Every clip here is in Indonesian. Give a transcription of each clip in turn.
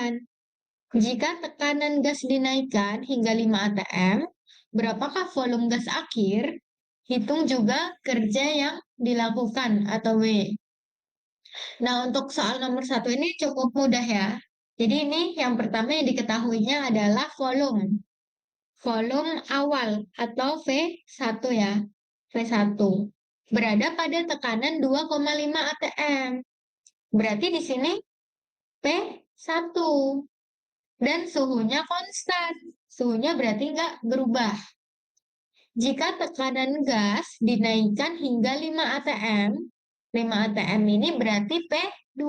ditanyakan. Jika tekanan gas dinaikkan hingga 5 atm, berapakah volume gas akhir? Hitung juga kerja yang dilakukan atau W. Nah, untuk soal nomor 1 ini cukup mudah ya. Jadi ini yang pertama yang diketahuinya adalah volume. Volume awal atau V1 ya. V1 berada pada tekanan 2,5 atm. Berarti di sini P1 dan suhunya konstan. Suhunya berarti nggak berubah. Jika tekanan gas dinaikkan hingga 5 atm, 5 atm ini berarti P2.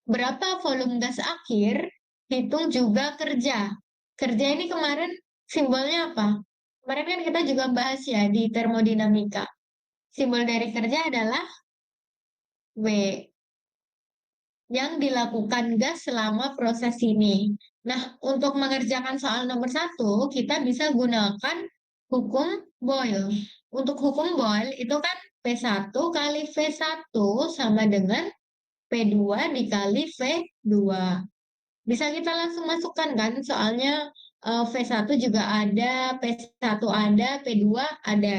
Berapa volume gas akhir? Hitung juga kerja. Kerja ini kemarin simbolnya apa? Kemarin kan kita juga bahas ya di termodinamika. Simbol dari kerja adalah W yang dilakukan gas selama proses ini. Nah, untuk mengerjakan soal nomor 1, kita bisa gunakan hukum Boyle. Untuk hukum Boyle itu kan P1 kali V1 sama dengan P2 dikali V2. Bisa kita langsung masukkan kan, soalnya V1 juga ada, P1 ada, P2 ada.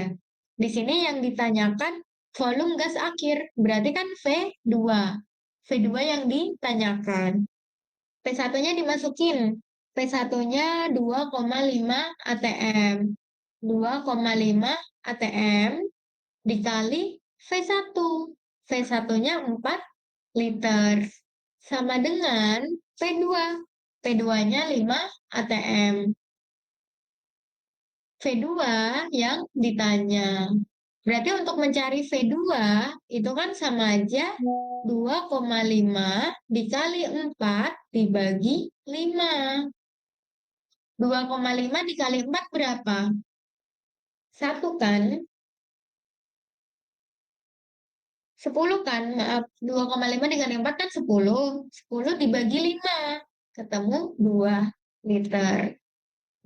Di sini yang ditanyakan volume gas akhir, berarti kan V2. V2 yang ditanyakan. P1-nya dimasukin. P1-nya 2,5 atm. 2,5 atm dikali V1. V1-nya 4 liter. Sama dengan P2. P2-nya 5 atm. V2 yang ditanya. Berarti untuk mencari V2 itu kan sama aja 2,5 dikali 4 dibagi 5. 2,5 dikali 4 berapa? 1 kan? 10 kan? Maaf, 2,5 dikali 4 kan 10. 10 dibagi 5. Ketemu 2 liter.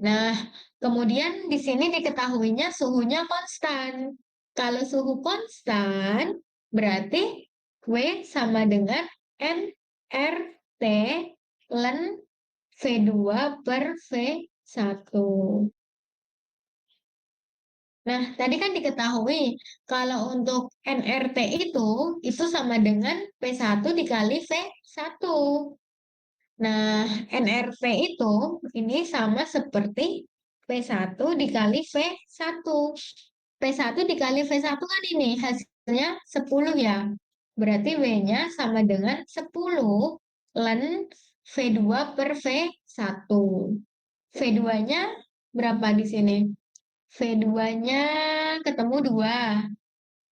Nah, kemudian di sini diketahuinya suhunya konstan. Kalau suhu konstan, berarti W sama dengan nRT ln V2 per V1. Nah, tadi kan diketahui kalau untuk nRT itu sama dengan P1 dikali V1. Nah, nRT itu ini sama seperti P1 dikali V1. P1 dikali V1 kan ini hasilnya 10 ya. Berarti W-nya sama dengan 10 ln V2 per V1. V2-nya berapa di sini? V2-nya ketemu 2.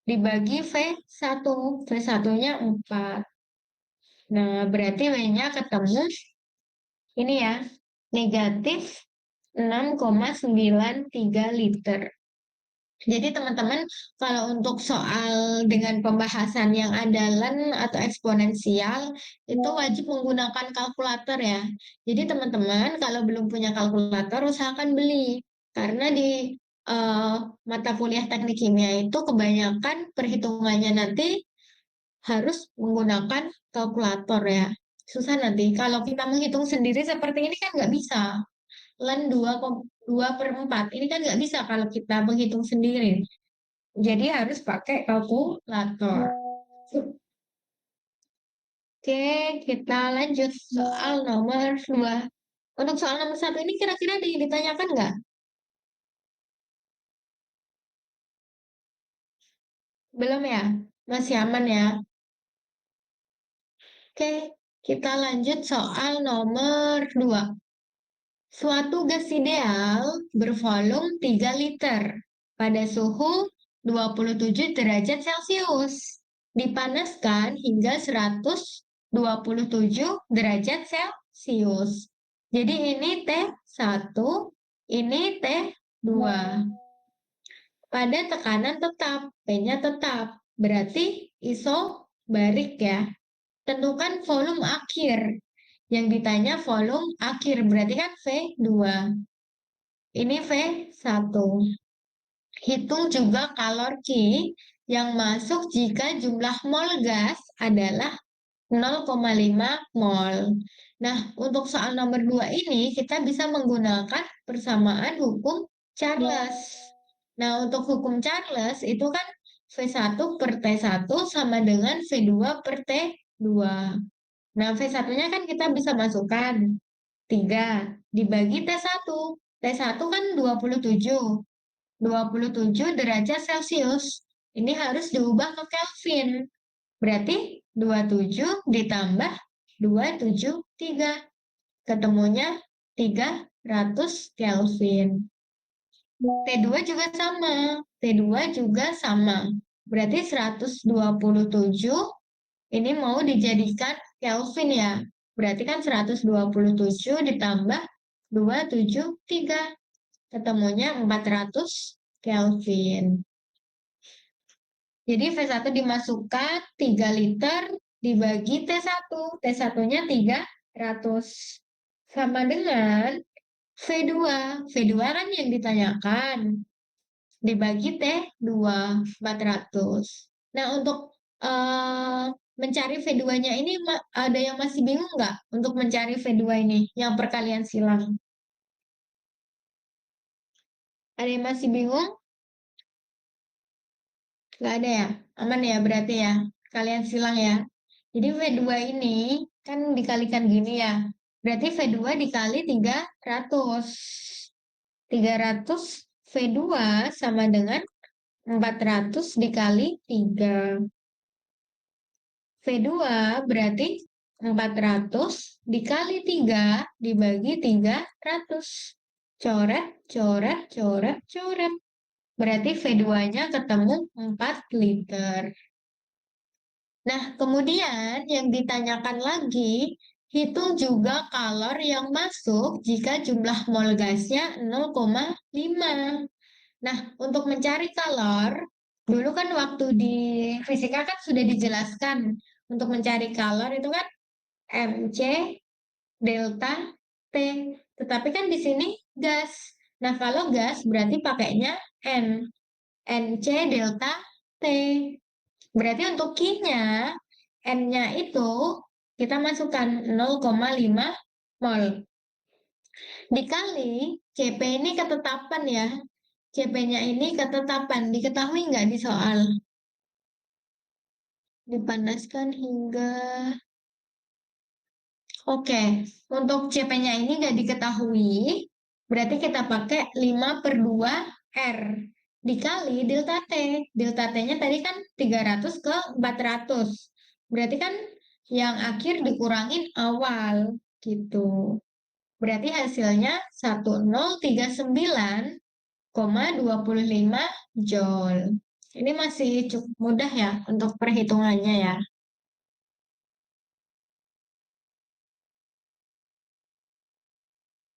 Dibagi V1. V1-nya 4. Nah, berarti W-nya ketemu ini ya, negatif 6,93 liter. Jadi teman-teman, kalau untuk soal dengan pembahasan yang ada ln atau eksponensial, itu wajib menggunakan kalkulator ya. Jadi teman-teman, kalau belum punya kalkulator, usahakan beli. Karena di mata kuliah teknik kimia itu kebanyakan perhitungannya nanti harus menggunakan kalkulator ya. Susah nanti. Kalau kita menghitung sendiri seperti ini kan nggak bisa. Ln 2 per 4. Ini kan nggak bisa kalau kita menghitung sendiri. Jadi harus pakai kalkulator. Oke, kita lanjut soal nomor 2. Untuk soal nomor 1 ini kira-kira ditanyakan nggak? Belum ya? Masih aman ya? Oke, kita lanjut soal nomor 2. Suatu gas ideal bervolume 3 liter pada suhu 27 derajat Celcius. Dipanaskan hingga 127 derajat Celcius. Jadi ini T1, ini T2. Pada tekanan tetap, P-nya tetap. Berarti isobarik ya. Tentukan volume akhir. Yang ditanya volume akhir, berarti kan V2. Ini V1. Hitung juga kalori yang masuk jika jumlah mol gas adalah 0,5 mol. Nah, untuk soal nomor 2 ini kita bisa menggunakan persamaan hukum Charles. Nah, untuk hukum Charles itu kan V1 per T1 sama dengan V2 per T2. Nah, V1-nya kan kita bisa masukkan 3 dibagi T1. T1 kan 27. 27 derajat Celcius. Ini harus diubah ke Kelvin. Berarti 27 ditambah 273. Ketemunya 300 Kelvin. T2 juga sama. T2 juga sama. Berarti 127 ini mau dijadikan Kelvin ya. Berarti kan 127 ditambah 273. Ketemunya 400 Kelvin. Jadi V1 dimasukkan 3 liter dibagi T1. T1-nya 300. Sama dengan V2. V2 kan yang ditanyakan. Dibagi T2, 400. Nah, untuk mencari V2-nya ini ada yang masih bingung nggak untuk mencari V2 ini yang perkalian silang? Ada yang masih bingung? Nggak ada ya? Aman ya berarti ya? Kalian silang ya. Jadi V2 ini kan dikalikan gini ya. Berarti V2 dikali 300. 300 V2 sama dengan 400 dikali 3. V2 berarti 400 dikali 3 dibagi 300. Coret, coret, coret, coret. Berarti V2-nya ketemu 4 liter. Nah, kemudian yang ditanyakan lagi, hitung juga kalor yang masuk jika jumlah mol gasnya 0,5. Nah, untuk mencari kalor, dulu kan waktu di fisika kan sudah dijelaskan, untuk mencari kalor itu kan MC delta T. Tetapi kan di sini gas. Nah, kalau gas berarti pakainya N. NC delta T. Berarti untuk Q-nya, N-nya itu kita masukkan 0,5 mol. Dikali CP ini ketetapan ya. CP-nya ini ketetapan. Diketahui nggak di soal? Dipanaskan hingga... Oke, untuk CP-nya ini nggak diketahui. Berarti kita pakai 5/2 R. Dikali delta T. Delta T-nya tadi kan 300 ke 400. Berarti kan yang akhir dikurangin awal. Gitu. Berarti hasilnya 1039,25 Joule. Ini masih cukup mudah ya untuk perhitungannya ya.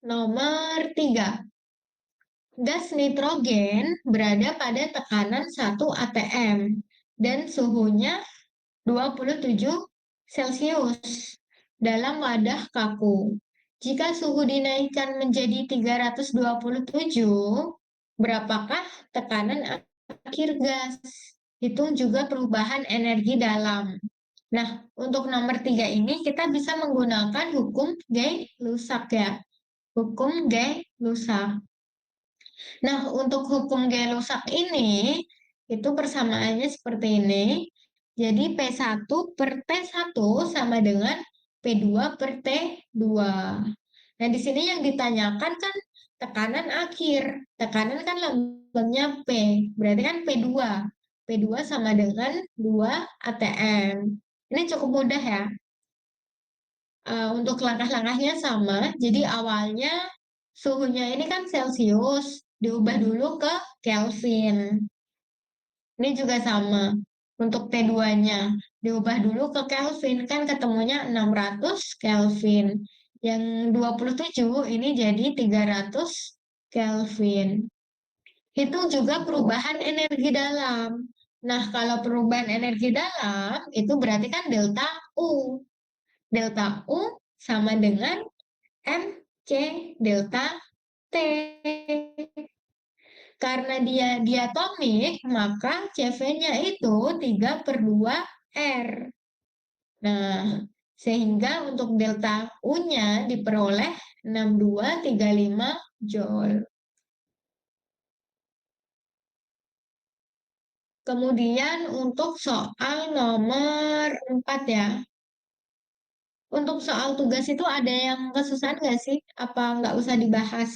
Nomor 3. Gas nitrogen berada pada tekanan 1 atm dan suhunya 27 Celcius dalam wadah kaku. Jika suhu dinaikkan menjadi 327, berapakah tekanan akhir gas? Hitung juga perubahan energi dalam. Nah, untuk nomor 3 ini kita bisa menggunakan hukum Gay-Lussac ya. Hukum Gay-Lussac. Nah, untuk hukum Gay-Lussac ini, itu persamaannya seperti ini. Jadi P1 per T1 sama dengan P2 per T2. Nah, di sini yang ditanyakan kan tekanan akhir. Tekanan kan lambangnya P. Berarti kan P2. P2 sama dengan 2 atm. Ini cukup mudah ya. Untuk langkah-langkahnya sama. Jadi awalnya suhunya ini kan Celcius. Diubah dulu ke Kelvin. Ini juga sama. Untuk T2-nya. Diubah dulu ke Kelvin. Kan ketemunya 600 Kelvin. Yang 27 ini jadi 300 Kelvin. Hitung juga perubahan energi dalam. Nah, kalau perubahan energi dalam, itu berarti kan delta U. Delta U sama dengan MC delta T. Karena dia diatomik, maka CV-nya itu 3/2 R. Nah, sehingga untuk delta U-nya diperoleh 6235 Joule. Kemudian untuk soal nomor 4 ya. Untuk soal tugas itu ada yang kesusahan nggak sih? Apa nggak usah dibahas?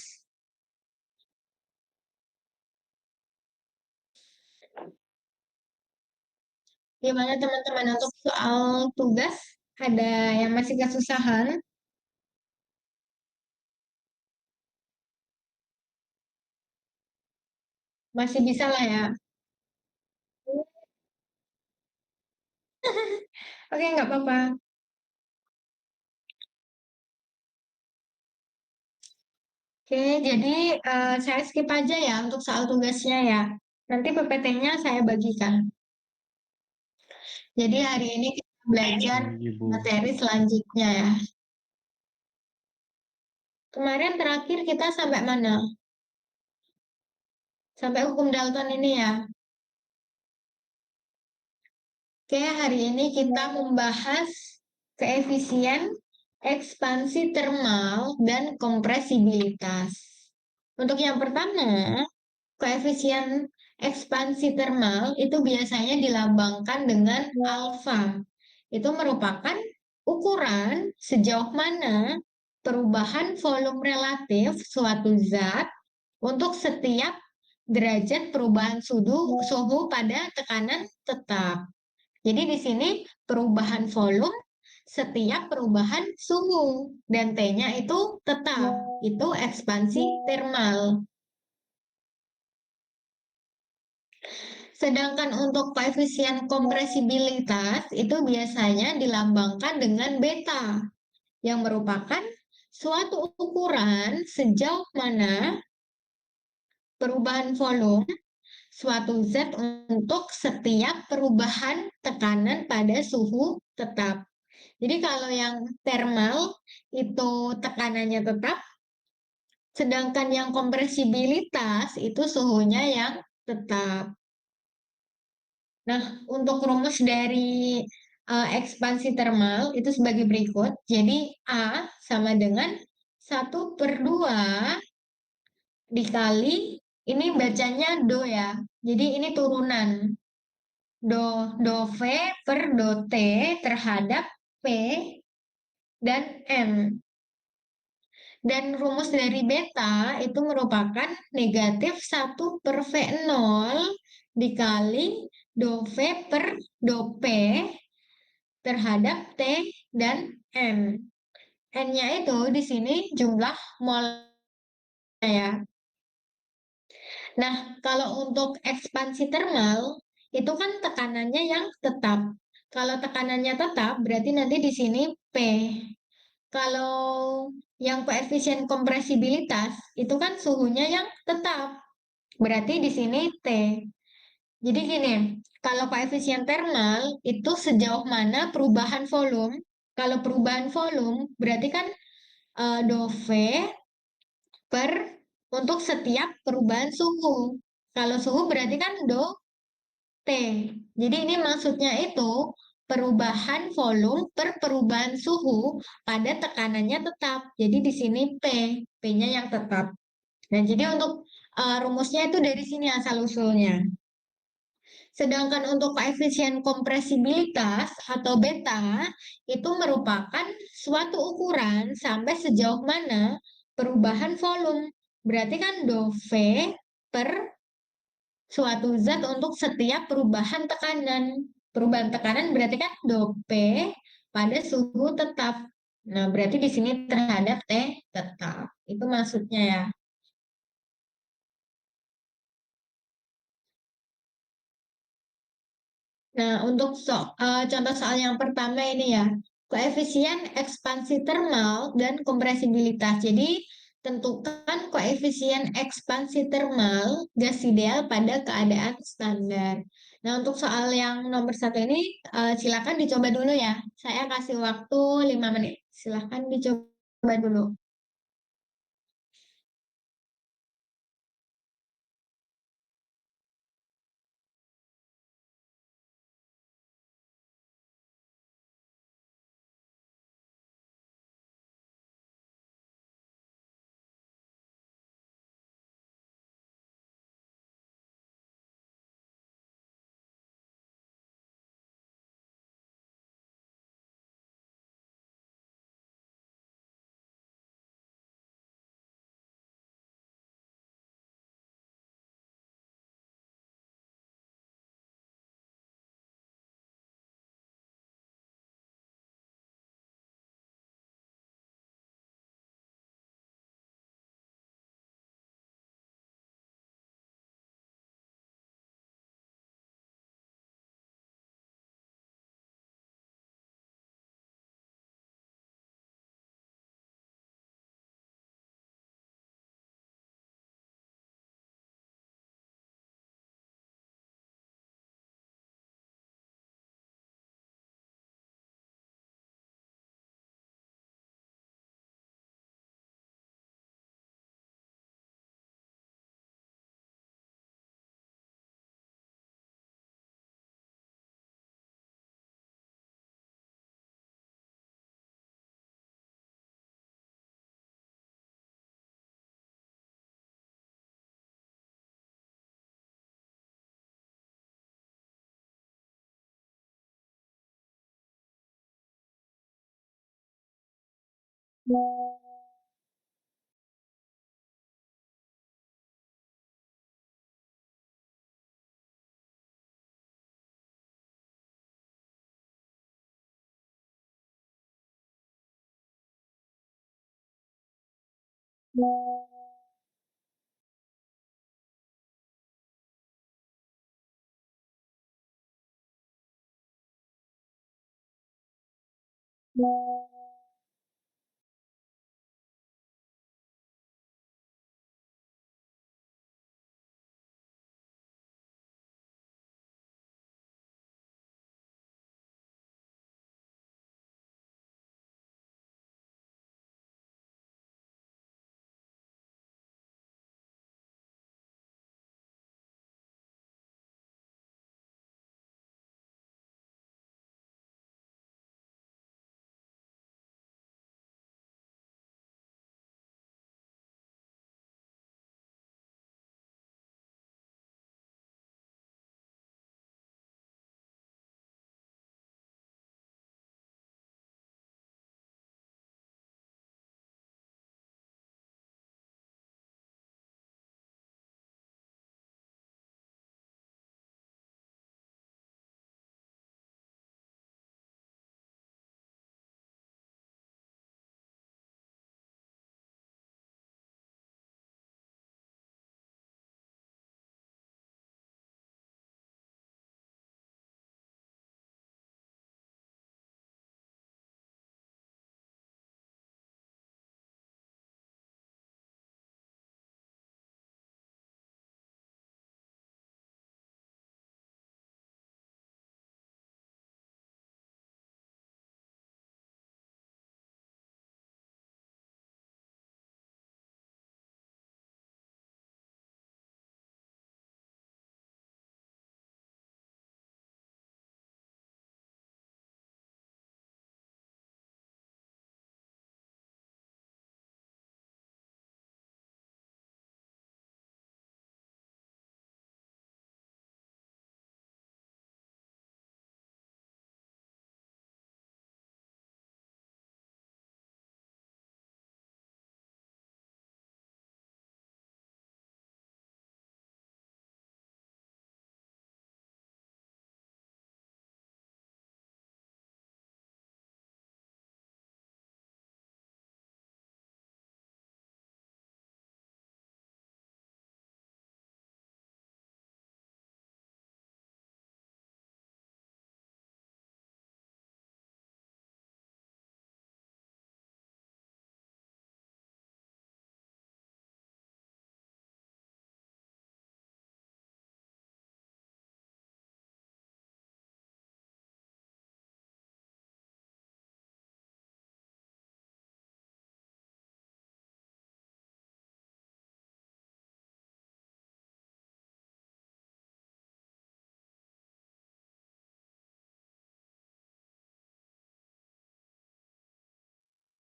Gimana teman-teman untuk soal tugas? Ada yang masih kesusahan? Masih bisa lah ya. Oke, nggak apa-apa. Oke, jadi saya skip aja ya untuk soal tugasnya ya. Nanti PPT-nya saya bagikan. Jadi hari ini kita belajar Oh, iya, Bu. materi selanjutnya ya. Kemarin terakhir kita sampai mana? Sampai hukum Dalton ini ya. Oke, hari ini kita membahas koefisien ekspansi termal dan kompresibilitas. Untuk yang pertama, koefisien ekspansi termal itu biasanya dilambangkan dengan alfa. Itu merupakan ukuran sejauh mana perubahan volume relatif suatu zat untuk setiap derajat perubahan suhu pada tekanan tetap. Jadi di sini perubahan volume setiap perubahan suhu dan T-nya itu tetap. Itu ekspansi termal. Sedangkan untuk koefisien kompresibilitas itu biasanya dilambangkan dengan beta yang merupakan suatu ukuran sejauh mana perubahan volume suatu zat untuk setiap perubahan tekanan pada suhu tetap. Jadi kalau yang thermal itu tekanannya tetap, sedangkan yang kompresibilitas itu suhunya yang tetap. Nah, untuk rumus dari ekspansi termal itu sebagai berikut. Jadi A sama dengan 1/2 dikali, ini bacanya do ya. Jadi ini turunan. Do V per do T terhadap P dan M. Dan rumus dari beta itu merupakan negatif 1/V0 dikali do V per do P terhadap T dan M. N-nya itu di sini jumlah mol ya. Nah, kalau untuk ekspansi termal, itu kan tekanannya yang tetap. Kalau tekanannya tetap, berarti nanti di sini P. Kalau yang koefisien kompresibilitas, itu kan suhunya yang tetap. Berarti di sini T. Jadi gini, kalau koefisien termal itu sejauh mana perubahan volume. Kalau perubahan volume, berarti kan dou V per untuk setiap perubahan suhu. Kalau suhu berarti kan do T. Jadi ini maksudnya itu perubahan volume per perubahan suhu pada tekanannya tetap. Jadi di sini P, P-nya yang tetap. Nah, jadi untuk rumusnya itu dari sini asal-usulnya. Sedangkan untuk koefisien kompresibilitas atau beta itu merupakan suatu ukuran sampai sejauh mana perubahan volume. Berarti kan do V per suatu zat untuk setiap perubahan tekanan. Perubahan tekanan berarti kan do P pada suhu tetap. Nah, berarti di sini terhadap T tetap. Itu maksudnya ya. Nah, untuk contoh soal yang pertama ini ya, koefisien ekspansi termal dan kompresibilitas. Jadi, tentukan koefisien ekspansi termal gas ideal pada keadaan standar. Nah, untuk soal yang nomor satu ini, silakan dicoba dulu ya. Saya kasih waktu 5 menit. Silakan dicoba dulu.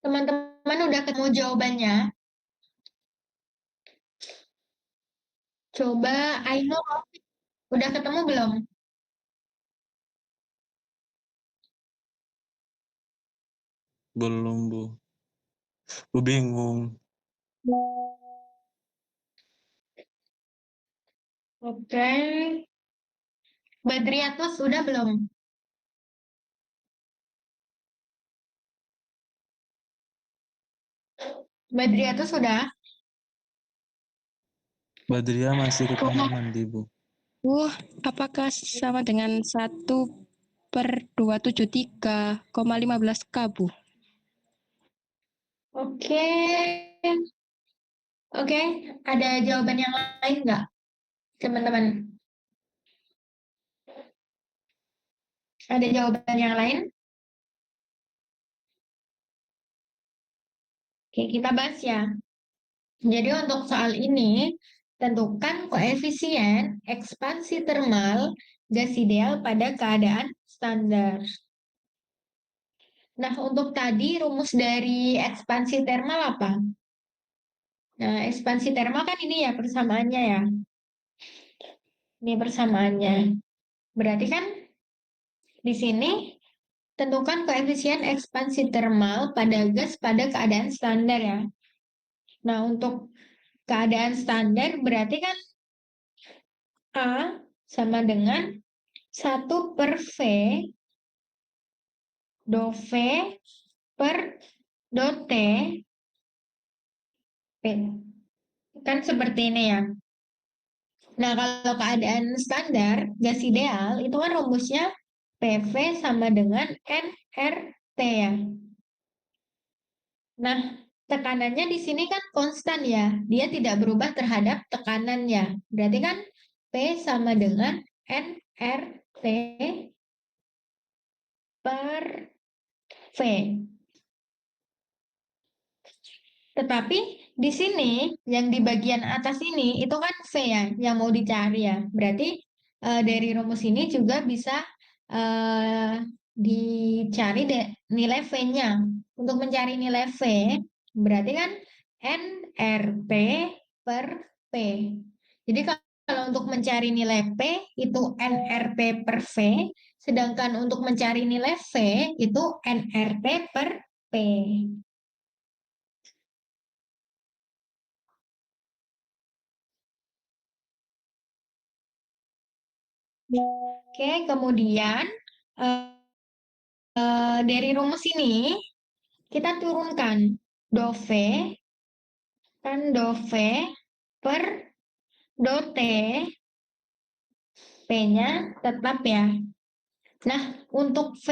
Teman-teman udah ketemu jawabannya? Coba Aino, udah ketemu belum? Belum, Bu. Bu bingung. Oke. Badriatus udah belum? Badriatus sudah? Badria masih ke kamar mandi, Bu. Apakah sama dengan 1/273,15 K, Bu? Oke. Oke, ada jawaban yang lain nggak, teman-teman? Ada jawaban yang lain? Oke, kita bahas ya. Jadi untuk soal ini, tentukan koefisien ekspansi termal gas ideal pada keadaan standar. Nah, untuk tadi rumus dari ekspansi termal apa? Nah, ekspansi termal kan ini ya persamaannya ya. Ini persamaannya. Berarti kan di sini tentukan koefisien ekspansi termal pada gas pada keadaan standar ya. Nah, untuk keadaan standar berarti kan A sama dengan 1 per V do V per do T P. Kan seperti ini ya. Nah, kalau keadaan standar, gas ideal, itu kan rumusnya PV sama dengan nRT ya. Nah, tekanannya di sini kan konstan ya. Dia tidak berubah terhadap tekanannya. Berarti kan P sama dengan nRT per V. Tetapi di sini, yang di bagian atas ini, itu kan V ya, yang mau dicari ya. Berarti dari rumus ini juga bisa dicari nilai V-nya. Untuk mencari nilai V, berarti kan nRT per P. Jadi kalau untuk mencari nilai P, itu nRT per V, sedangkan untuk mencari nilai V, itu nRT per P. Oke, kemudian dari rumus ini kita turunkan do V kan do V per do T, P-nya tetap ya. Nah, untuk V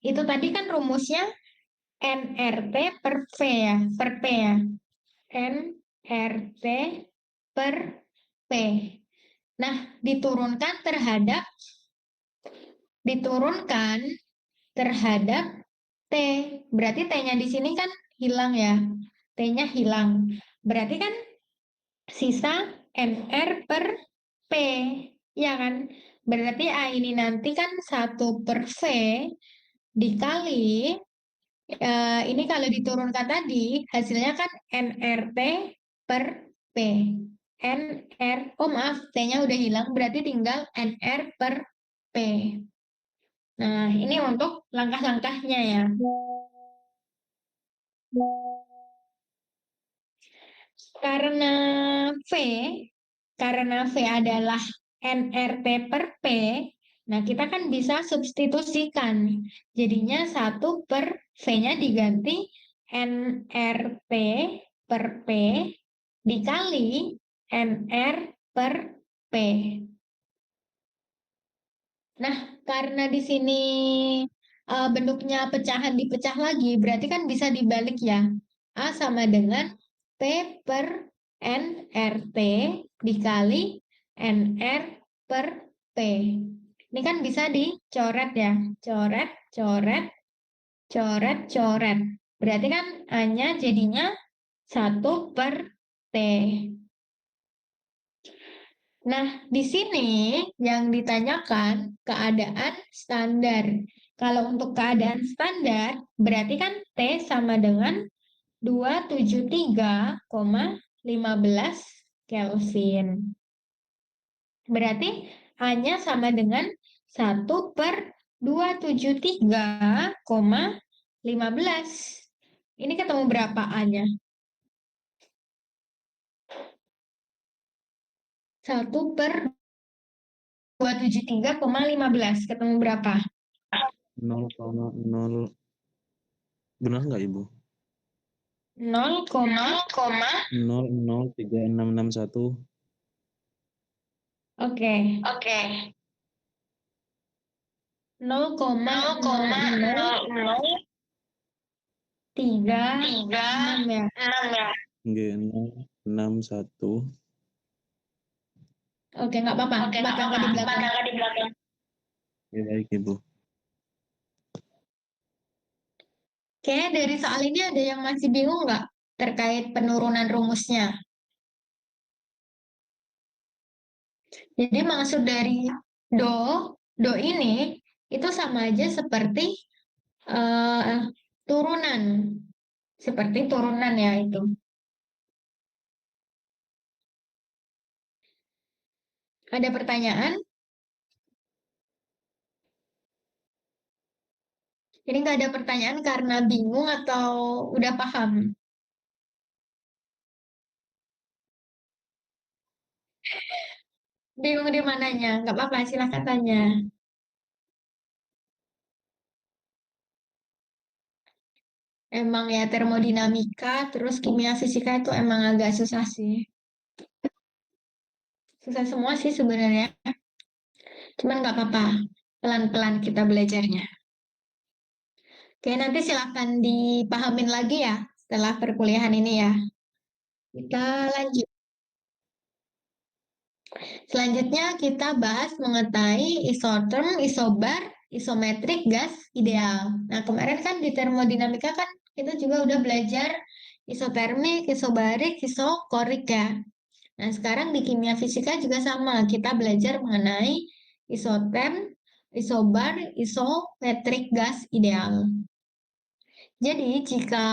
itu tadi kan rumusnya nRT per V ya, per P ya. nRT per P. Nah, diturunkan terhadap T. Berarti T-nya di sini kan hilang ya. T-nya hilang. Berarti kan sisa NR per P. Ya kan? Berarti A ini nanti kan 1 per V dikali, ini kalau diturunkan tadi, hasilnya kan NRT per P. oh maaf, T-nya udah hilang, berarti tinggal NR per P. Nah, ini untuk langkah-langkahnya ya. Karena V, karena V adalah nRT per P, nah kita kan bisa substitusikan. Jadinya 1 per V-nya diganti nRT per P dikali nR per P. Nah, karena di sini bentuknya pecahan dipecah lagi, berarti kan bisa dibalik ya. A sama dengan P per nRT dikali nR per P. Ini kan bisa dicoret ya. Coret, coret, coret, coret. Berarti kan A-nya jadinya 1 per T. Nah, di sini yang ditanyakan keadaan standar. Kalau untuk keadaan standar, berarti kan T sama dengan 273,15 Kelvin. Berarti A-nya sama dengan 1 per 273,15. Ini ketemu berapa A-nya? 1 per 273,15. Ketemu berapa? 0,0. Benar nggak Ibu? 0,03661. 0,03661. Oke. 0,0036 ya. Nggih, 061. Oke, nggak apa-apa. 4 angka di belakang. Ya, baik Ibu. Oke, dari soal ini ada yang masih bingung nggak terkait penurunan rumusnya? Jadi maksud dari do ini itu sama aja seperti turunan. Seperti turunan ya itu. Ada pertanyaan? Ini nggak ada pertanyaan karena bingung atau udah paham? Bingung di mananya? Nggak apa-apa, silahkan tanya. Emang ya termodinamika, terus kimia fisika itu emang agak susah sih. Susah semua sih sebenarnya. Cuman nggak apa-apa, pelan-pelan kita belajarnya. Oke, nanti silahkan dipahamin lagi ya setelah perkuliahan ini ya. Kita lanjut. Selanjutnya kita bahas mengenai isoterm, isobar, isometrik gas ideal. Nah, kemarin kan di termodinamika kan kita juga udah belajar isotermik, isobarik, isokorik ya. Nah, sekarang di kimia fisika juga sama. Kita belajar mengenai isoterm, isobar, isometrik gas ideal. Jadi, jika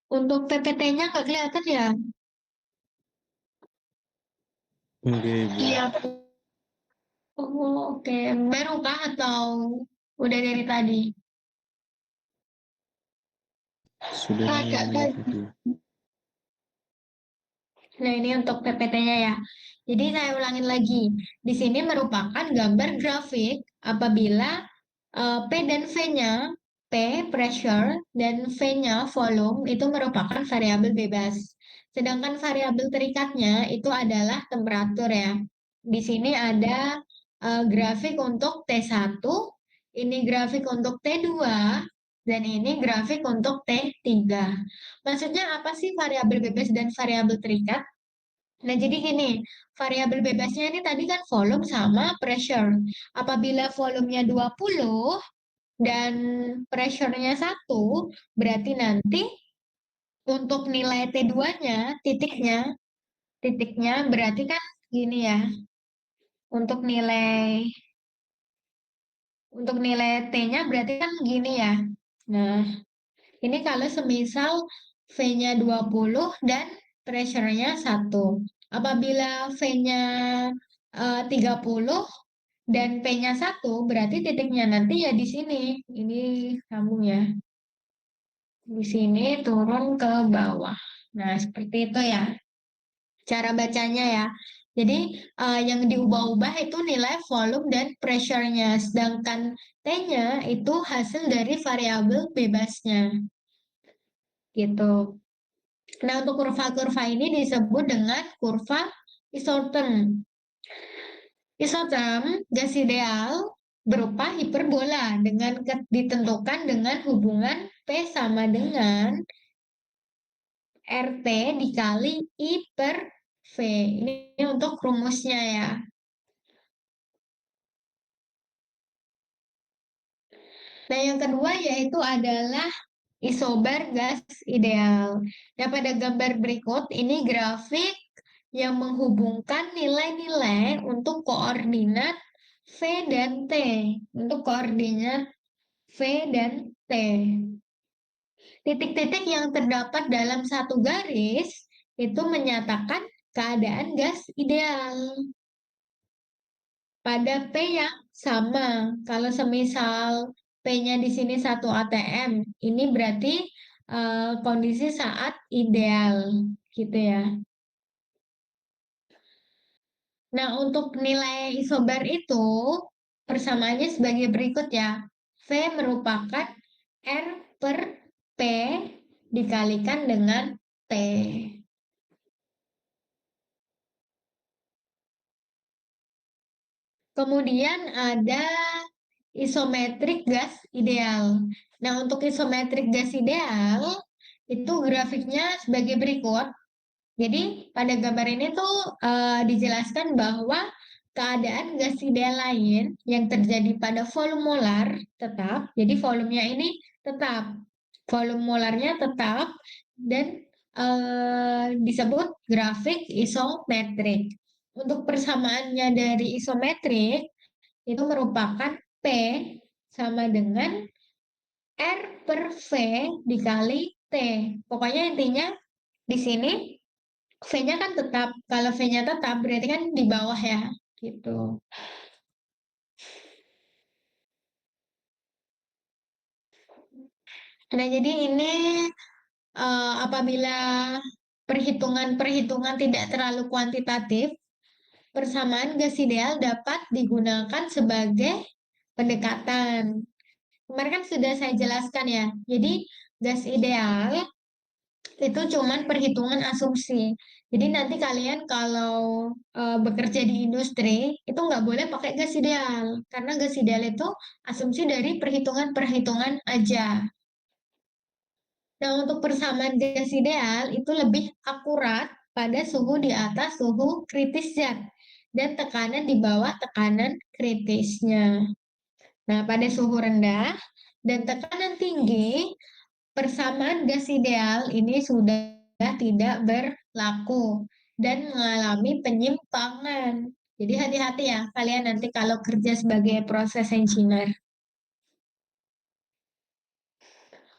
untuk PPT-nya nggak kelihatan ya? Enggak, Ibu. Iya. Oh, oke. Baru kah atau udah dari tadi? Sudah Agak lama kan. itu. Nah, ini untuk PPT-nya ya. Jadi saya ulangin lagi. Di sini merupakan gambar grafik apabila P dan V-nya, P pressure dan V-nya volume itu merupakan variabel bebas. Sedangkan variabel terikatnya itu adalah temperatur ya. Di sini ada grafik untuk T1, ini grafik untuk T2, dan ini grafik untuk T3. Maksudnya apa sih variabel bebas dan variabel terikat? Nah, jadi gini, variabel bebasnya ini tadi kan volume sama pressure. Apabila volumenya 20 dan pressure-nya 1, berarti nanti untuk nilai T2-nya, titiknya berarti kan gini ya. Untuk nilai untuk nilai T-nya berarti kan gini ya. Nah, ini kalau semisal V-nya 20 dan pressure-nya 1. Apabila V-nya 30 dan P-nya 1, berarti titiknya nanti ya di sini. Ini sambung ya. Di sini turun ke bawah. Nah, seperti itu ya cara bacanya ya. Jadi yang diubah-ubah itu nilai volume dan pressure-nya, sedangkan T-nya itu hasil dari variabel bebasnya. Gitu. Nah, untuk kurva-kurva ini disebut dengan kurva isoterm. Isoterm gas ideal berupa hiperbola dengan ditentukan dengan hubungan P sama dengan RT dikali I per V. Ini untuk rumusnya ya. Nah, yang kedua yaitu adalah isobar gas ideal. Nah, pada gambar berikut ini grafik yang menghubungkan nilai-nilai untuk koordinat V dan T. Untuk koordinat V dan T. Titik-titik yang terdapat dalam satu garis itu menyatakan keadaan gas ideal. Pada P yang sama, kalau semisal P-nya di sini 1 atm, ini berarti kondisi saat ideal, gitu ya. Nah, untuk nilai isobar itu persamaannya sebagai berikut ya. V merupakan R per P dikalikan dengan T. Kemudian ada isometrik gas ideal. Nah, untuk isometrik gas ideal, itu grafiknya sebagai berikut. Jadi, pada gambar ini tuh dijelaskan bahwa keadaan gas ideal lain yang terjadi pada volume molar tetap, jadi volumenya ini tetap, volume molarnya tetap, dan disebut grafik isometrik. Untuk persamaannya dari isometrik, itu merupakan P sama dengan R per V dikali T. Pokoknya intinya di sini V-nya kan tetap. Kalau V-nya tetap berarti kan di bawah ya. Gitu. Nah, jadi ini apabila perhitungan-perhitungan tidak terlalu kuantitatif, persamaan gas ideal dapat digunakan sebagai pendekatan. Kemarin kan sudah saya jelaskan ya. Jadi gas ideal itu cuman perhitungan asumsi. Jadi nanti kalian kalau bekerja di industri itu nggak boleh pakai gas ideal karena gas ideal itu asumsi dari perhitungan-perhitungan aja. Nah, untuk persamaan gas ideal itu lebih akurat pada suhu di atas suhu kritis zat dan tekanan di bawah tekanan kritisnya. Nah, pada suhu rendah dan tekanan tinggi, persamaan gas ideal ini sudah tidak berlaku dan mengalami penyimpangan. Jadi hati-hati ya kalian nanti kalau kerja sebagai proses engineer.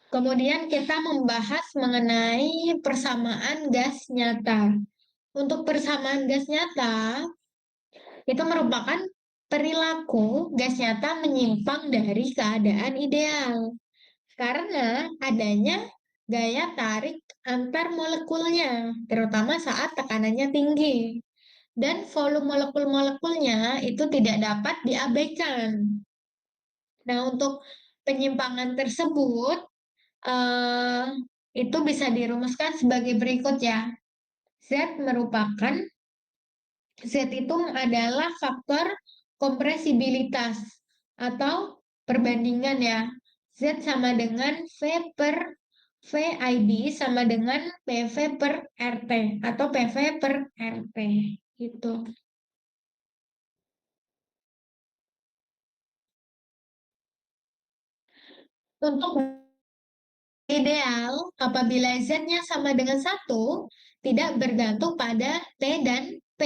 Kemudian kita membahas mengenai persamaan gas nyata. Untuk persamaan gas nyata, itu merupakan perilaku gas nyata menyimpang dari keadaan ideal. Karena adanya gaya tarik antar molekulnya, terutama saat tekanannya tinggi. Dan volume molekul-molekulnya itu tidak dapat diabaikan. Nah, untuk penyimpangan tersebut, eh, itu bisa dirumuskan sebagai berikut ya. Z itu adalah faktor kompresibilitas atau perbandingan ya. Z sama dengan V per VID sama dengan PV per RT atau PV per RT gitu. Untuk ideal, apabila Z-nya sama dengan 1, tidak bergantung pada T dan P.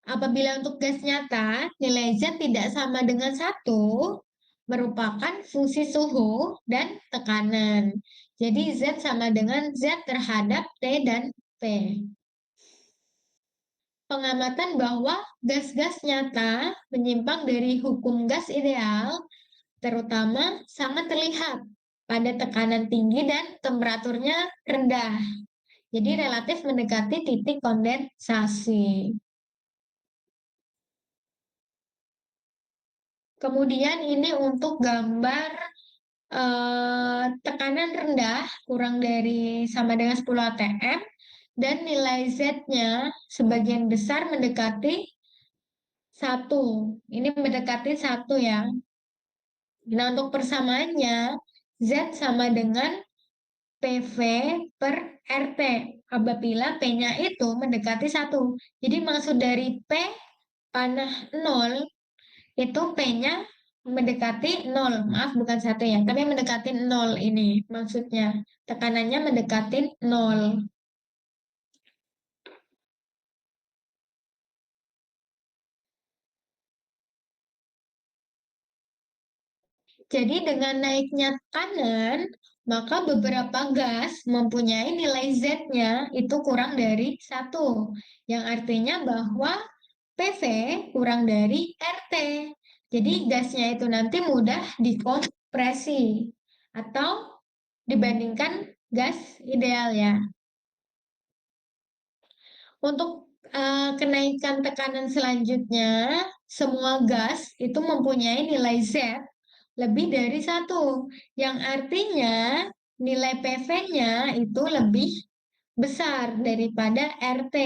Apabila untuk gas nyata, nilai Z tidak sama dengan 1, merupakan fungsi suhu dan tekanan. Jadi Z sama dengan Z terhadap T dan P. Pengamatan bahwa gas-gas nyata menyimpang dari hukum gas ideal, terutama sangat terlihat pada tekanan tinggi dan temperaturnya rendah. Jadi relatif mendekati titik kondensasi. Kemudian ini untuk gambar tekanan rendah kurang dari sama dengan 10 atm dan nilai Z-nya sebagian besar mendekati 1. Ini mendekati 1 ya. Nah, untuk persamaannya Z sama dengan PV per RT apabila P-nya itu mendekati 1. Jadi maksud dari P panah 0 itu P-nya mendekati 0. Maaf, bukan 1 ya, tapi mendekati 0 ini maksudnya. Tekanannya mendekati 0. Jadi dengan naiknya tekanan, maka beberapa gas mempunyai nilai Z-nya itu kurang dari 1. Yang artinya bahwa PV kurang dari RT. Jadi gasnya itu nanti mudah dikompresi atau dibandingkan gas ideal ya. Untuk kenaikan tekanan selanjutnya, semua gas itu mempunyai nilai Z lebih dari 1, yang artinya nilai PV-nya itu lebih besar daripada RT.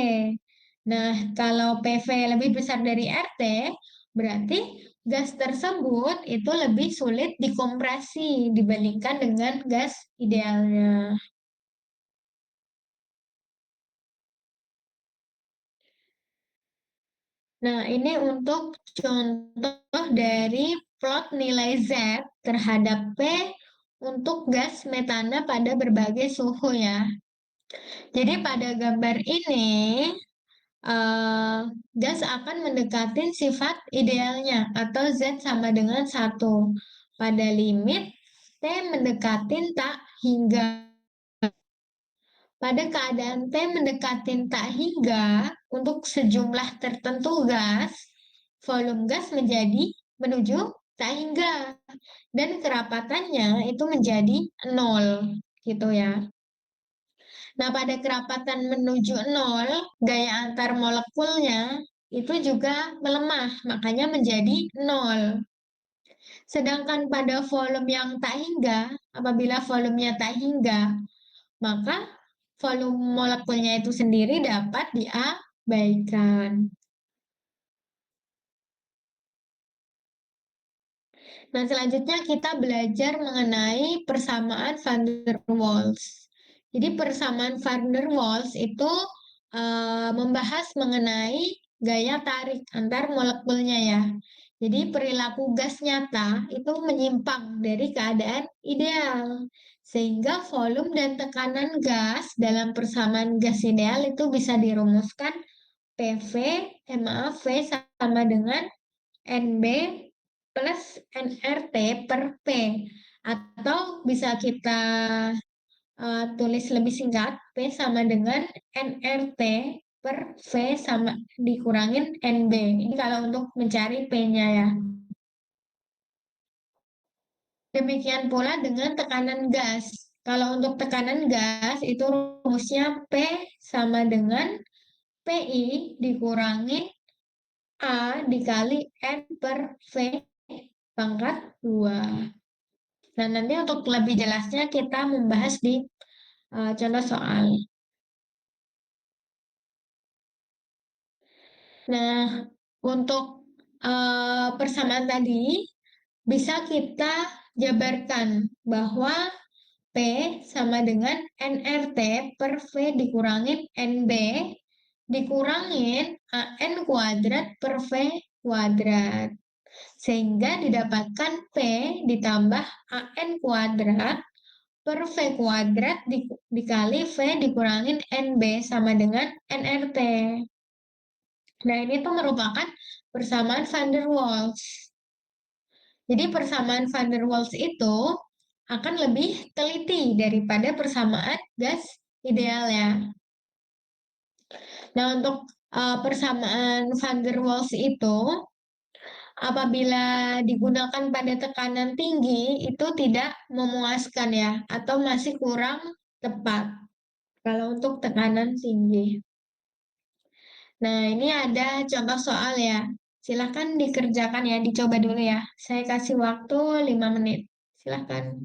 Nah, kalau PV lebih besar dari RT, berarti gas tersebut itu lebih sulit dikompresi dibandingkan dengan gas idealnya. Nah, ini untuk contoh dari plot nilai Z terhadap P untuk gas metana pada berbagai suhu ya. Jadi pada gambar ini, gas akan mendekati sifat idealnya atau Z sama dengan 1. Pada limit T mendekati tak hingga. Pada keadaan T mendekati tak hingga, untuk sejumlah tertentu gas, volume gas menuju tak hingga. Dan kerapatannya itu menjadi 0, gitu ya. Nah, pada kerapatan menuju 0, gaya antar molekulnya itu juga melemah, makanya menjadi 0. Sedangkan pada volume yang tak hingga, apabila volumenya tak hingga, maka volume molekulnya itu sendiri dapat diabaikan. Nah, selanjutnya kita belajar mengenai persamaan van der Waals. Jadi persamaan van der Waals itu membahas mengenai gaya tarik antar molekulnya ya. Jadi perilaku gas nyata itu menyimpang dari keadaan ideal. Sehingga volume dan tekanan gas dalam persamaan gas ideal itu bisa dirumuskan PV, V sama dengan NB plus NRT per P. Atau bisa kita tulis lebih singkat, P sama dengan NRT per V sama dikurangin NB. Ini kalau untuk mencari P-nya ya. Demikian pula dengan tekanan gas. Kalau untuk tekanan gas itu rumusnya P sama dengan PI dikurangi A dikali N per V pangkat 2. Nah, nanti untuk lebih jelasnya kita membahas di contoh soal. Nah, untuk persamaan tadi bisa kita jabarkan bahwa P sama dengan NRT per V dikurangin NB dikurangin AN kuadrat per V kuadrat. Sehingga didapatkan P ditambah AN kuadrat per V kuadrat dikali V dikurangin NB sama dengan NRT. Nah, ini tuh merupakan persamaan van der Waals. Jadi persamaan van der Waals itu akan lebih teliti daripada persamaan gas ideal ya. Nah, untuk persamaan van der Waals itu apabila digunakan pada tekanan tinggi itu tidak memuaskan ya atau masih kurang tepat. kalau untuk tekanan tinggi. Nah, ini ada contoh soal ya. Silahkan dikerjakan ya, dicoba dulu ya. Saya kasih waktu 5 menit. Silahkan.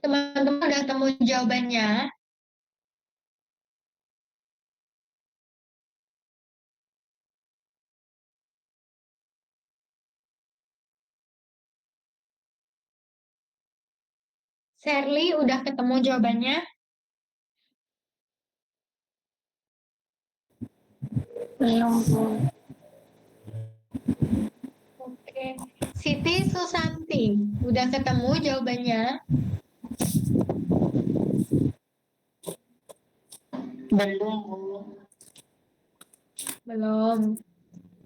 Teman-teman udah temu jawabannya? Shirley udah ketemu jawabannya? Belum, Bu. Oke. Siti Susanti, udah ketemu jawabannya? Belum, Bu. Belum.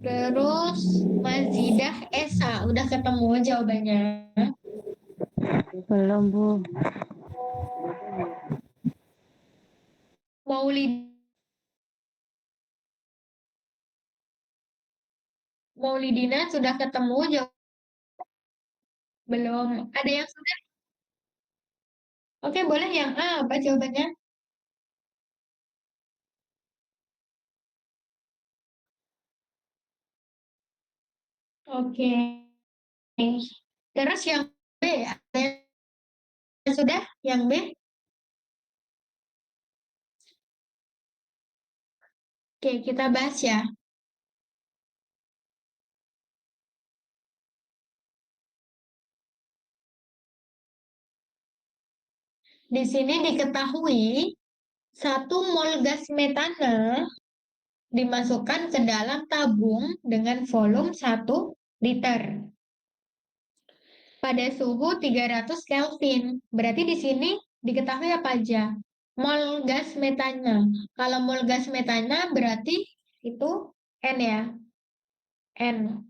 Terus Mazidah Esa, udah ketemu jawabannya? Belum, Bu. Maulidina sudah ketemu jawabannya? Belum. Ada yang sudah? Oke, boleh yang A, apa jawabannya? Oke. Terus yang B, ada yang sudah? Yang B? Oke, kita bahas ya. Di sini diketahui 1 mol gas metana dimasukkan ke dalam tabung dengan volume 1 liter pada suhu 300 Kelvin. Berarti di sini diketahui apa aja? Mol gas metana. Kalau mol gas metana berarti itu N ya. N.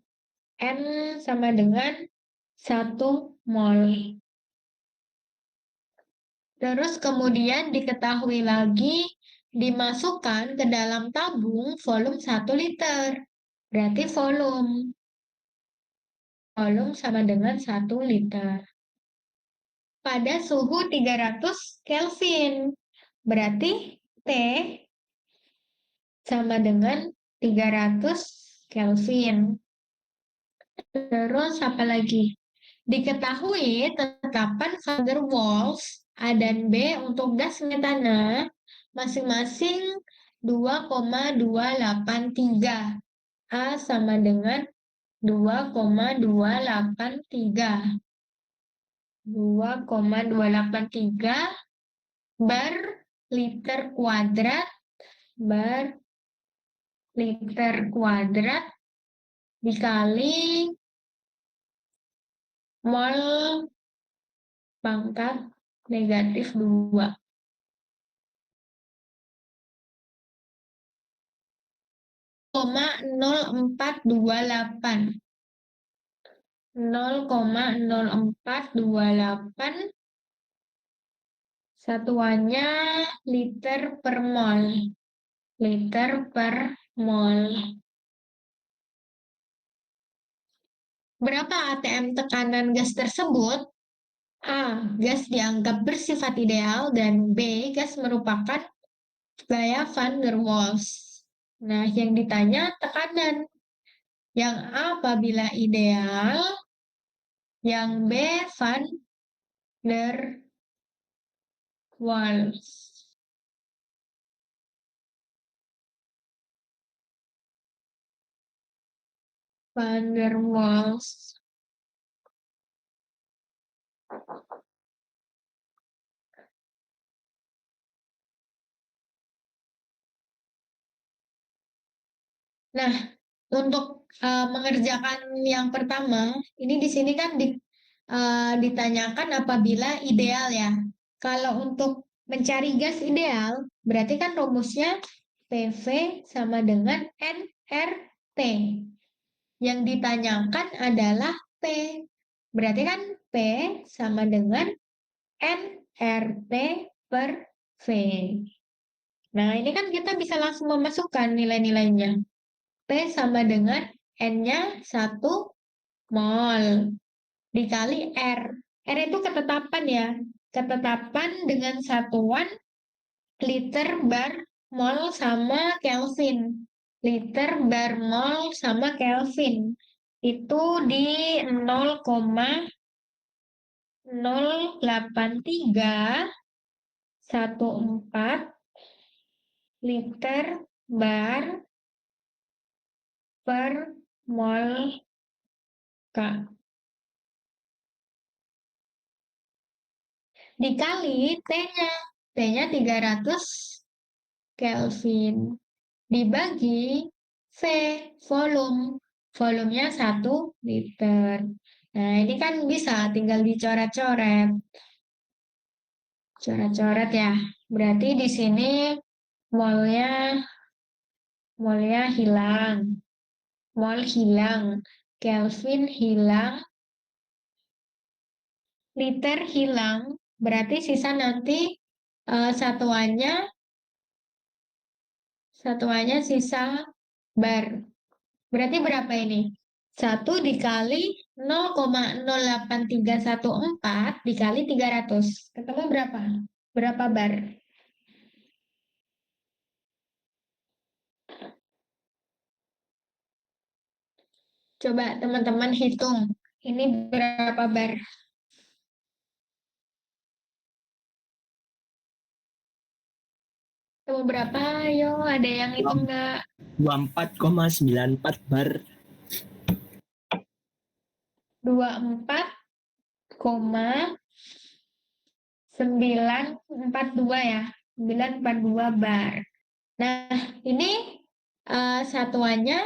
N sama dengan 1 mol. Terus kemudian diketahui lagi dimasukkan ke dalam tabung volume 1 liter. Berarti volume. Volume sama dengan 1 liter. Pada suhu 300 Kelvin. Berarti T sama dengan 300 Kelvin. Terus apa lagi? Diketahui tetapan van der Waals A dan B untuk gas metana masing-masing 2,283. A sama dengan 2,283. 2,283 bar liter kuadrat dikali mol pangkat negatif 2. Koma 0,428. 0,0428 satuannya liter per mol. Liter per mol. Berapa atm tekanan gas tersebut? A. Gas dianggap bersifat ideal dan B. Gas merupakan gaya van der Waals. Nah, yang ditanya tekanan. Yang A apabila ideal, yang B van der Waals. Van der Waals. Nah, untuk mengerjakan yang pertama, ini di sini kan ditanyakan apabila ideal ya. Kalau untuk mencari gas ideal, berarti kan rumusnya PV sama dengan nRT. Yang ditanyakan adalah P. Berarti kan P sama dengan nRT per V. Nah, ini kan kita bisa langsung memasukkan nilai-nilainya. P sama dengan N-nya 1 mol dikali R. R itu ketetapan ya. Ketetapan dengan satuan liter bar mol sama Kelvin. Liter bar mol sama Kelvin. Itu di 0,0428. 0,8314 liter bar per mol K. Dikali T-nya. T-nya 300 Kelvin. Dibagi V, volume. Volumenya 1 liter. Nah, ini kan bisa tinggal dicoret-coret. Coret-coret ya. Berarti di sini molnya hilang. Mol hilang. Kelvin hilang. Liter hilang. Berarti sisa nanti satuannya sisa bar. Berarti berapa ini? 1 dikali 0,08314 dikali 300. Ketemu berapa? Berapa bar? Coba teman-teman hitung. Ini berapa bar? Ketemu berapa? Ayo, ada yang hitung nggak? 24,94 bar. 24,942 ya. 942 bar. Nah, ini satuannya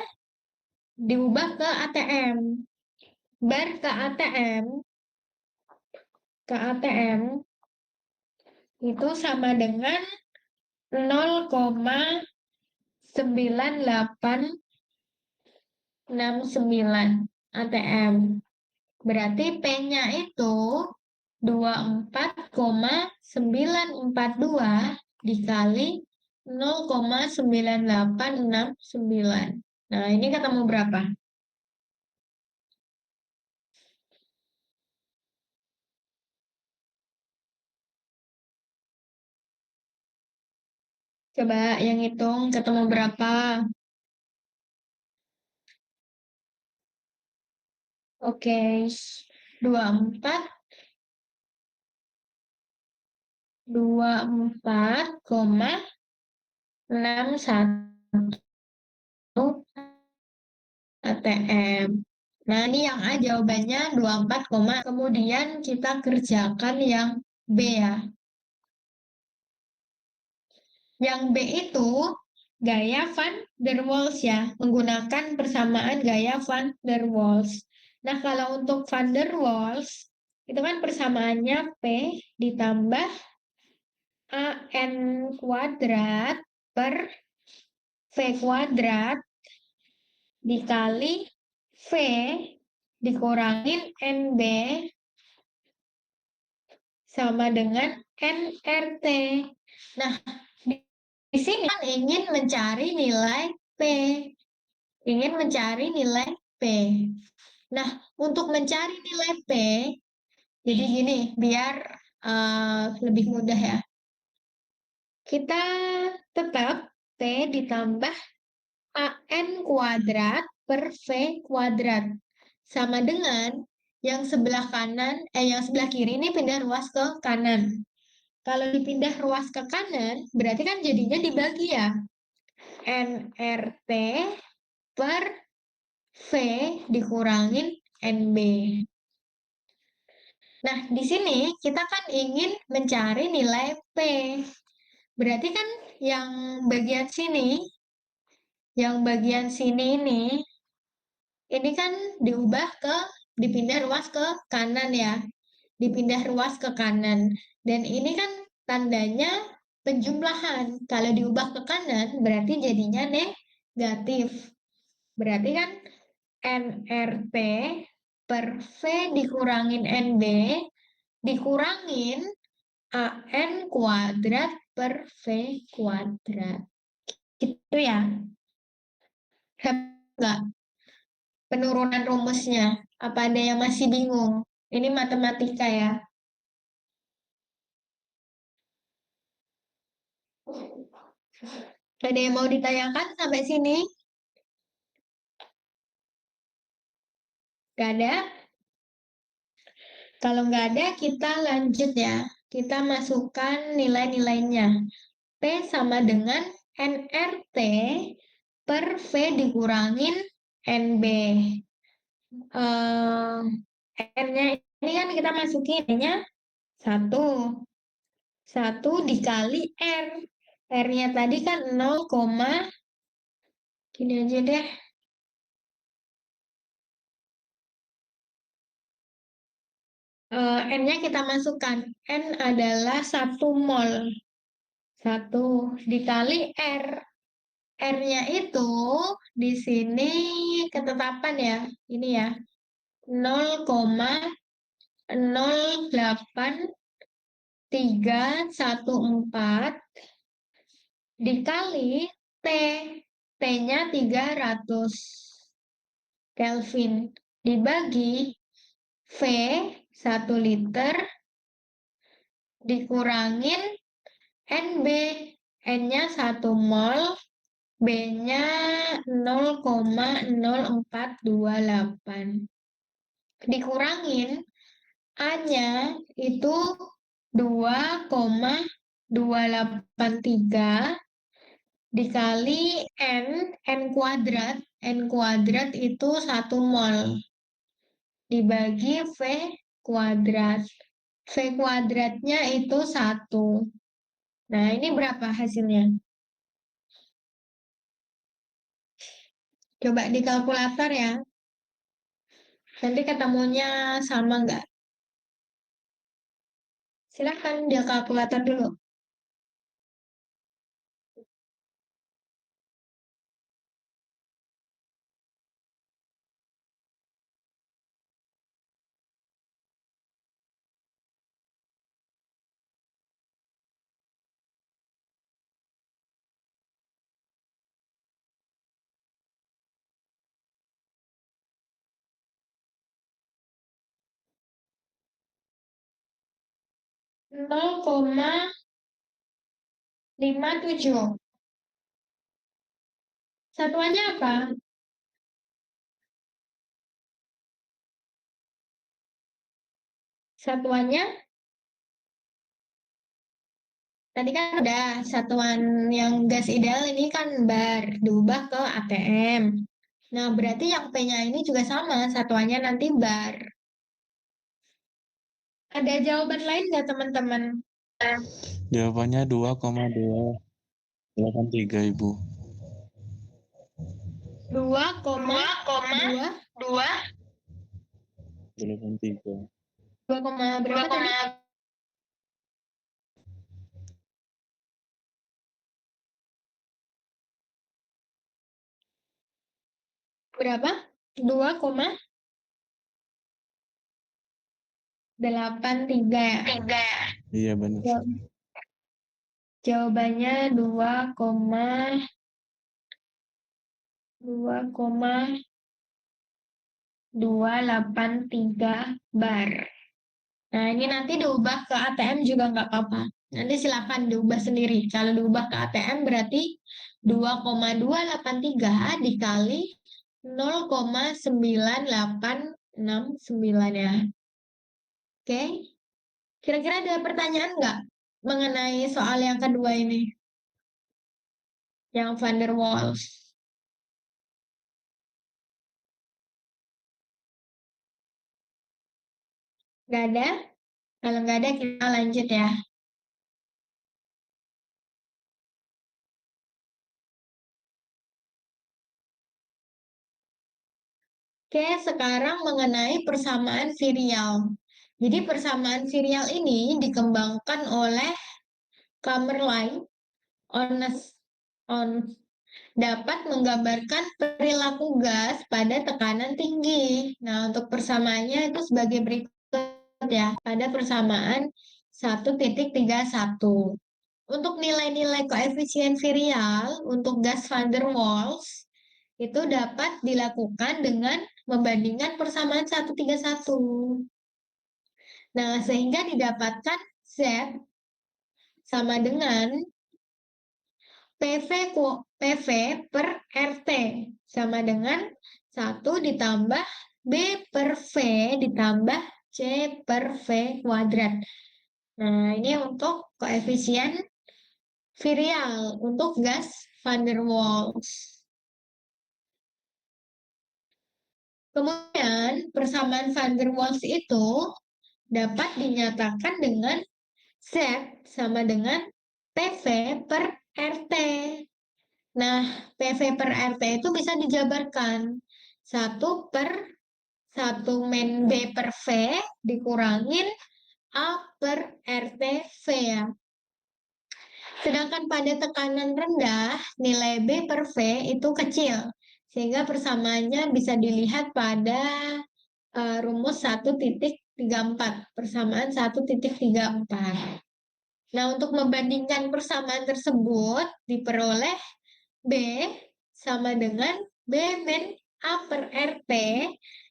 diubah ke ATM. Bar ke ATM itu sama dengan 0,9869 ATM. Berarti P-nya itu 24,942 dikali 0,9869. Nah, ini ketemu berapa? Coba yang hitung ketemu berapa? Oke, 24,61 ATM. Nah, ini yang A jawabannya 24, kemudian kita kerjakan yang B ya. Yang B itu gaya van der Waals ya, menggunakan persamaan gaya van der Waals. Nah, kalau untuk van der Waals, itu kan persamaannya P ditambah AN kuadrat per V kuadrat dikali V dikurangin NB sama dengan NRT. Nah, di sini kan ingin mencari nilai P. Ingin mencari nilai P. Nah, untuk mencari nilai P, jadi gini, biar lebih mudah ya. Kita tetap T ditambah AN kuadrat per V kuadrat. Sama dengan yang sebelah kiri ini pindah ruas ke kanan. Kalau dipindah ruas ke kanan, berarti kan jadinya dibagi ya. NRT per V dikurangin NB. Nah, di sini kita kan ingin mencari nilai P. Berarti kan yang bagian sini ini kan dipindah ruas ke kanan ya. Dipindah ruas ke kanan. Dan ini kan tandanya penjumlahan. Kalau diubah ke kanan, berarti jadinya negatif. Berarti kan NRT per V dikurangin NB dikurangin AN kuadrat per V kuadrat. Gitu ya. Enggak? Penurunan rumusnya. Apa ada yang masih bingung? Ini matematika ya. Ada yang mau ditanyakan sampai sini? Gak ada? Kalau nggak ada, kita lanjut ya. Kita masukkan nilai-nilainya. P sama dengan NRT per V dikurangin NB. N-nya ini kan kita masukin N-nya 1. 1 dikali R. R-nya tadi kan 0, gini aja deh. N-nya kita masukkan. N adalah 1 mol. 1 dikali R. R-nya itu di sini ketetapan ya. Ini ya. 0,08314 dikali T. T-nya 300 Kelvin. Dibagi V 1 liter dikurangin NB. N-nya 1 mol, B-nya 0,0428. Dikurangin A-nya itu 2,283 dikali N kuadrat. N kuadrat itu 1 mol. Dibagi V kuadrat. V kuadratnya itu 1. Nah, ini berapa hasilnya? Coba di kalkulator ya. Nanti ketemunya sama nggak? Silahkan di kalkulator dulu. 0,57. Satuannya apa? Satuannya tadi kan udah satuan yang gas ideal ini kan bar, diubah ke ATM. Nah, berarti yang P-nya ini juga sama, satuannya nanti bar. Ada jawaban lain nggak teman-teman? Jawabannya 2,283 Ibu. 2,2 83. 2, berapa tadi? Berapa? 2,83 ya? Iya benar. Jawabannya 2,283 bar. Nah, ini nanti diubah ke ATM juga nggak apa-apa. Nanti silakan diubah sendiri. Kalau diubah ke ATM berarti 2,283 dikali 0,9869 ya. Oke. Kira-kira ada pertanyaan nggak mengenai soal yang kedua ini? Yang van der Waals. Nggak ada? Kalau nggak ada, kita lanjut ya. Oke, sekarang mengenai persamaan virial. Jadi persamaan virial ini dikembangkan oleh Kamerlingh on dapat menggambarkan perilaku gas pada tekanan tinggi. Nah, untuk persamaannya itu sebagai berikut ya, pada persamaan 1,31. Untuk nilai-nilai koefisien virial untuk gas van der Waals itu dapat dilakukan dengan membandingkan persamaan 1,31. Nah, sehingga didapatkan Z sama dengan PV per RT sama dengan 1 ditambah B per V ditambah C per V kuadrat. Nah, ini untuk koefisien virial untuk gas van der Waals. Kemudian, persamaan van der Waals itu dapat dinyatakan dengan Z sama dengan PV per RT. Nah, PV per RT itu bisa dijabarkan 1 per 1 min B per V dikurangin A per RT V ya. Sedangkan pada tekanan rendah, nilai B per V itu kecil. Sehingga persamaannya bisa dilihat pada rumus 1.34. Persamaan 1.34. Nah, untuk membandingkan persamaan tersebut, diperoleh B sama dengan B min A per RT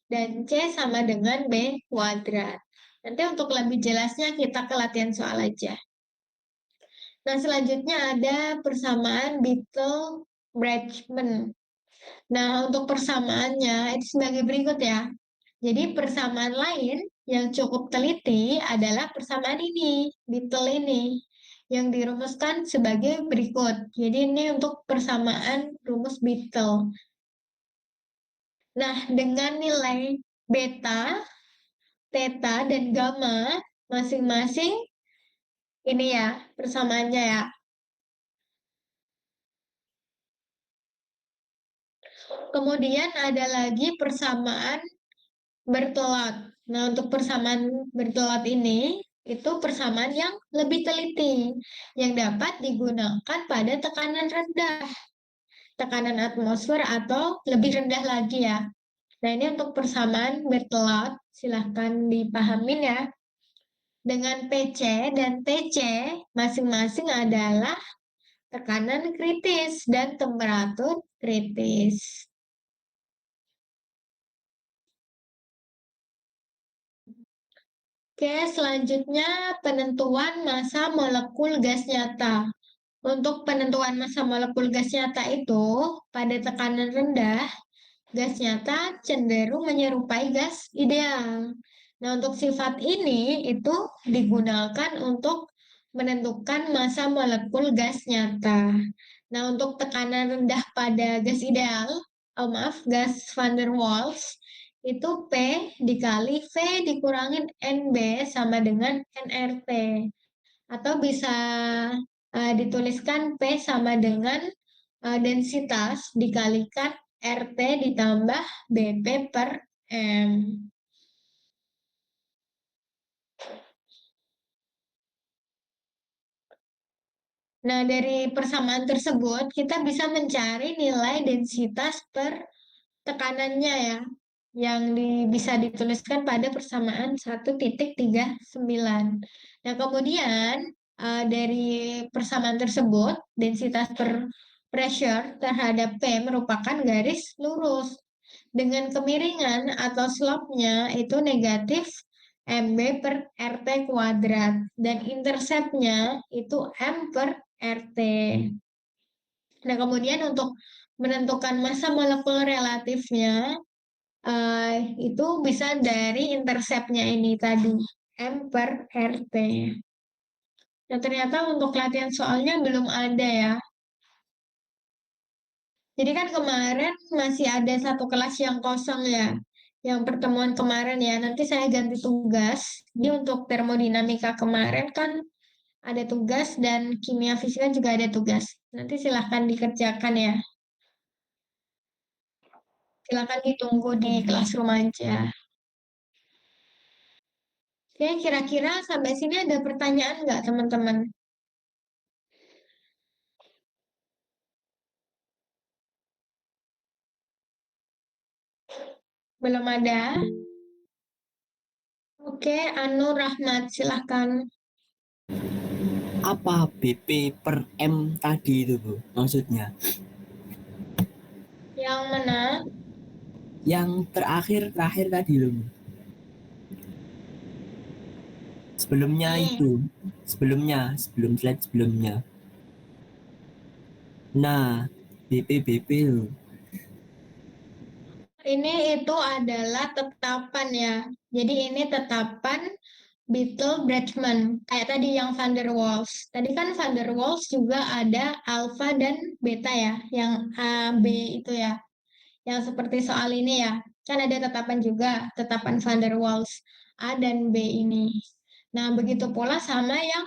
dan C sama dengan B kuadrat. Nanti untuk lebih jelasnya kita ke latihan soal aja. Nah, selanjutnya ada persamaan Beetle-Brachman. Nah, untuk persamaannya itu sebagai berikut ya. Jadi persamaan lain yang cukup teliti adalah persamaan ini, Beetle ini, yang dirumuskan sebagai berikut. Jadi ini untuk persamaan rumus Beetle. Nah, dengan nilai beta, theta, dan gamma masing-masing ini ya persamaannya ya. Kemudian ada lagi persamaan Bertolak. Nah, untuk persamaan Bertolak ini, itu persamaan yang lebih teliti, yang dapat digunakan pada tekanan rendah, tekanan atmosfer atau lebih rendah lagi ya. Nah, ini untuk persamaan Bertolak, silahkan dipahamin ya. Dengan PC dan TC masing-masing adalah tekanan kritis dan temperatur kritis. Oke, selanjutnya penentuan massa molekul gas nyata. Untuk penentuan massa molekul gas nyata itu, pada tekanan rendah, gas nyata cenderung menyerupai gas ideal. Nah, untuk sifat ini itu digunakan untuk menentukan massa molekul gas nyata. Nah, untuk tekanan rendah pada gas ideal, gas van der Waals, itu P dikali V dikurangin NB sama dengan nRT. Atau bisa dituliskan P sama dengan densitas dikalikan RT ditambah BP per M. Nah, dari persamaan tersebut, kita bisa mencari nilai densitas per tekanannya ya, yang bisa dituliskan pada persamaan 1.39. Nah, kemudian dari persamaan tersebut, densitas per pressure terhadap P merupakan garis lurus dengan kemiringan atau slope-nya itu negatif MB per RT kuadrat dan intercept-nya itu M per RT. Nah, kemudian untuk menentukan massa molekul relatifnya itu bisa dari intercept-nya ini tadi, M per RT. Nah, ternyata untuk latihan soalnya belum ada ya. Jadi kan kemarin masih ada satu kelas yang kosong ya. Yang pertemuan kemarin ya, nanti saya ganti tugas. Jadi untuk termodinamika kemarin kan ada tugas dan kimia fisika juga ada tugas. Nanti silahkan dikerjakan ya. Silahkan ditunggu di classroom aja. Oke, kira-kira sampai sini ada pertanyaan nggak teman-teman? Belum ada? Oke, Anu Rahmat, silahkan. Apa BP per M tadi itu, Bu? Maksudnya? Yang mana? Yang terakhir tadi loh, Bu. Sebelumnya itu. Sebelum slide sebelumnya. Nah, BP loh. Ini itu adalah tetapan ya. Jadi ini tetapan Beetle-Bragman. Kayak tadi yang van der Waals. Tadi kan van der Waals juga ada alfa dan beta ya. Yang A, B itu ya. Yang seperti soal ini ya. Kan ada tetapan juga. Tetapan van der Waals. A dan B ini. Nah, begitu pula sama yang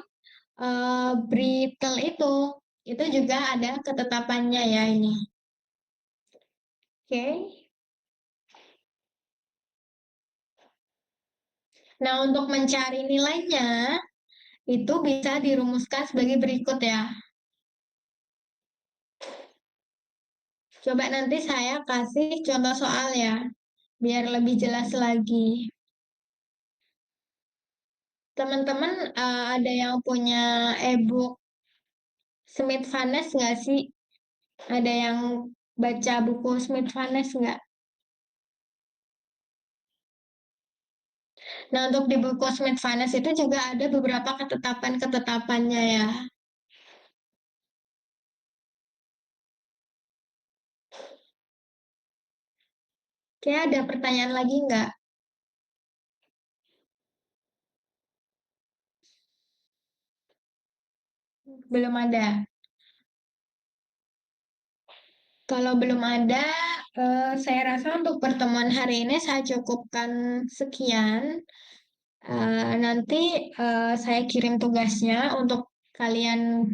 Brittle itu. Itu juga ada ketetapannya ya ini. Oke. Nah, untuk mencari nilainya, itu bisa dirumuskan sebagai berikut ya. Coba nanti saya kasih contoh soal ya, biar lebih jelas lagi. Teman-teman ada yang punya e-book Smith-Vaness nggak sih? Ada yang baca buku Smith-Vaness nggak? Nah, untuk di buku Smith-Vaness itu juga ada beberapa ketetapan-ketetapannya ya. Oke, ada pertanyaan lagi nggak? Belum ada. Kalau belum ada, saya rasa untuk pertemuan hari ini saya cukupkan sekian. Nanti saya kirim tugasnya untuk kalian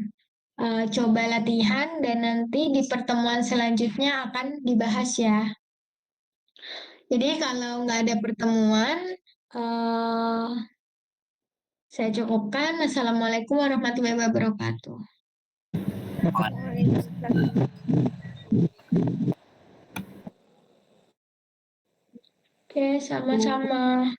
coba latihan dan nanti di pertemuan selanjutnya akan dibahas ya. Jadi kalau nggak ada pertemuan, eh, saya cukupkan. Assalamualaikum warahmatullahi wabarakatuh. Oke, sama-sama.